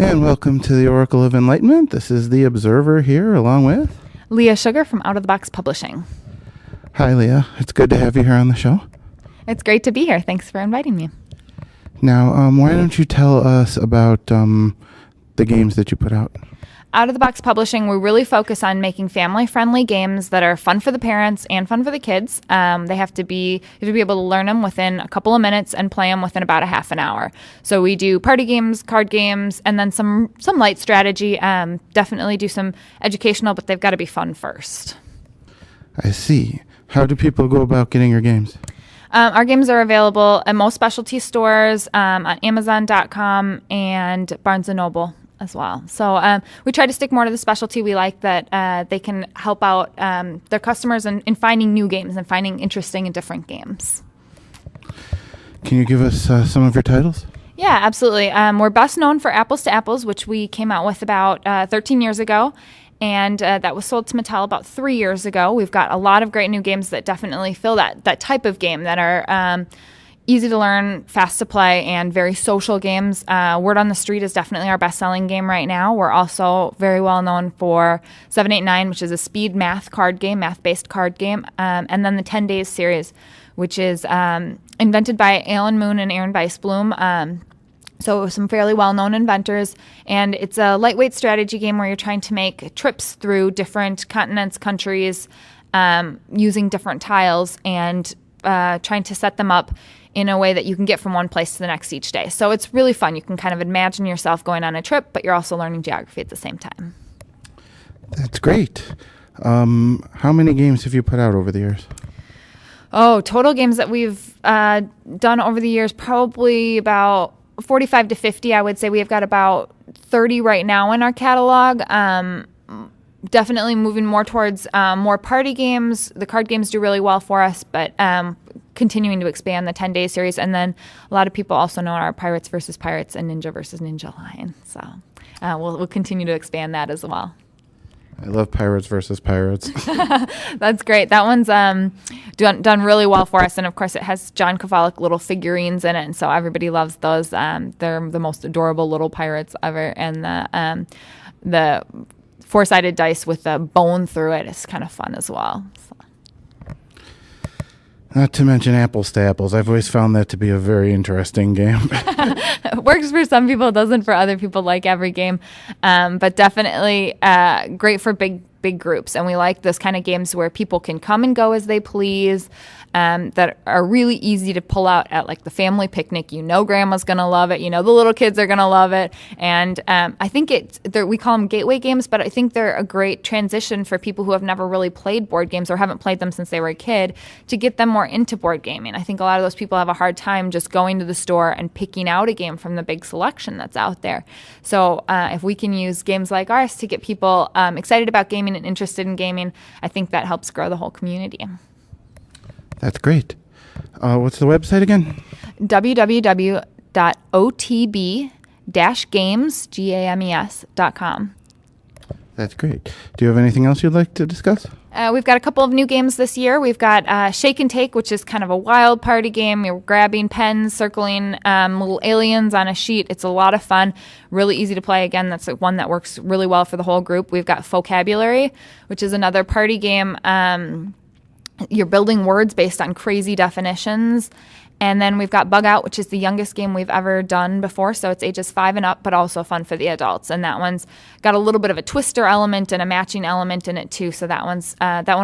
And welcome to the Oracle of Enlightenment. This is the Observer here, along with Leah Sugar from Out of the Box Publishing. Hi, Leah. It's good to have you here on the show. It's great to be here. Thanks for inviting me. Now, why don't you tell us about the games that you put out? Out of the Box Publishing, we really focus on making family-friendly games that are fun for the parents and fun for the kids. You have to be able to learn them within a couple of minutes and play them within about a half an hour. So we do party games, card games, and then some light strategy. Definitely do some educational, but they've got to be fun first. I see. How do people go about getting your games? Our games are available at most specialty stores, on Amazon.com and Barnes & Noble as well. So we try to stick more to the specialty. We like that they can help out their customers in finding new games and finding interesting and different games. Can you give us some of your titles? Yeah, absolutely. We're best known for Apples to Apples, which we came out with about 13 years ago. And that was sold to Mattel about 3 years ago. We've got a lot of great new games that definitely fill that type of game, that are easy to learn, fast to play, and very social games. Word on the Street is definitely our best-selling game right now. We're also very well known for 789, which is a speed math card game, math-based card game, and then the 10 Days series, which is invented by Alan Moon and Aaron Weisblum. So some fairly well-known inventors, and it's a lightweight strategy game where you're trying to make trips through different continents, countries, using different tiles, and trying to set them up in a way that you can get from one place to the next each day. So it's really fun. You can kind of imagine yourself going on a trip, but you're also learning geography at the same time. That's great. How many games have you put out over the years? Oh, total games that we've done over the years, probably about 45 to 50, I would say. We've got about 30 right now in our catalog. Definitely moving more towards more party games. The card games do really well for us, but continuing to expand the 10 Day series. And then a lot of people also know our Pirates versus Pirates and Ninja versus Ninja line. So we'll continue to expand that as well. I love Pirates versus Pirates. That's great. That one's done really well for us. And, of course, it has John Kovalic little figurines in it, and so everybody loves those. They're the most adorable little pirates ever. And the four-sided dice with the bone through it is kind of fun as well. So. Not to mention Apples to Apples. I've always found that to be a very interesting game. It works for some people, doesn't for other people, like every game. But definitely great for big groups. And we like those kind of games where people can come and go as they please, that are really easy to pull out at like the family picnic. You know grandma's going to love it. You know the little kids are going to love it. And I think we call them gateway games, but I think they're a great transition for people who have never really played board games or haven't played them since they were a kid, to get them more into board gaming. I think a lot of those people have a hard time just going to the store and picking out a game from the big selection that's out there. So if we can use games like ours to get people excited about gaming and interested in gaming, I think that helps grow the whole community. That's great. What's the website again? www.otb-games.com. That's great. Do you have anything else you'd like to discuss? We've got a couple of new games this year. We've got Shake and Take, which is kind of a wild party game. You're grabbing pens, circling little aliens on a sheet. It's a lot of fun, really easy to play. Again, that's one that works really well for the whole group. We've got Vocabulary, which is another party game. You're building words based on crazy definitions. And then we've got Bug Out, which is the youngest game we've ever done before. So it's ages 5 and up, but also fun for the adults. And that one's got a little bit of a twister element and a matching element in it too. So that one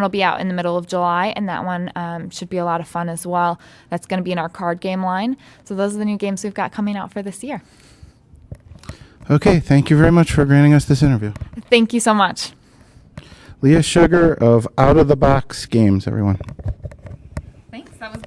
will be out in the middle of July, and that one should be a lot of fun as well. That's going to be in our card game line. So those are the new games we've got coming out for this year. Okay, thank you very much for granting us this interview. Thank you so much. Leah Sugar of Out of the Box Games, everyone. Thanks. That was great.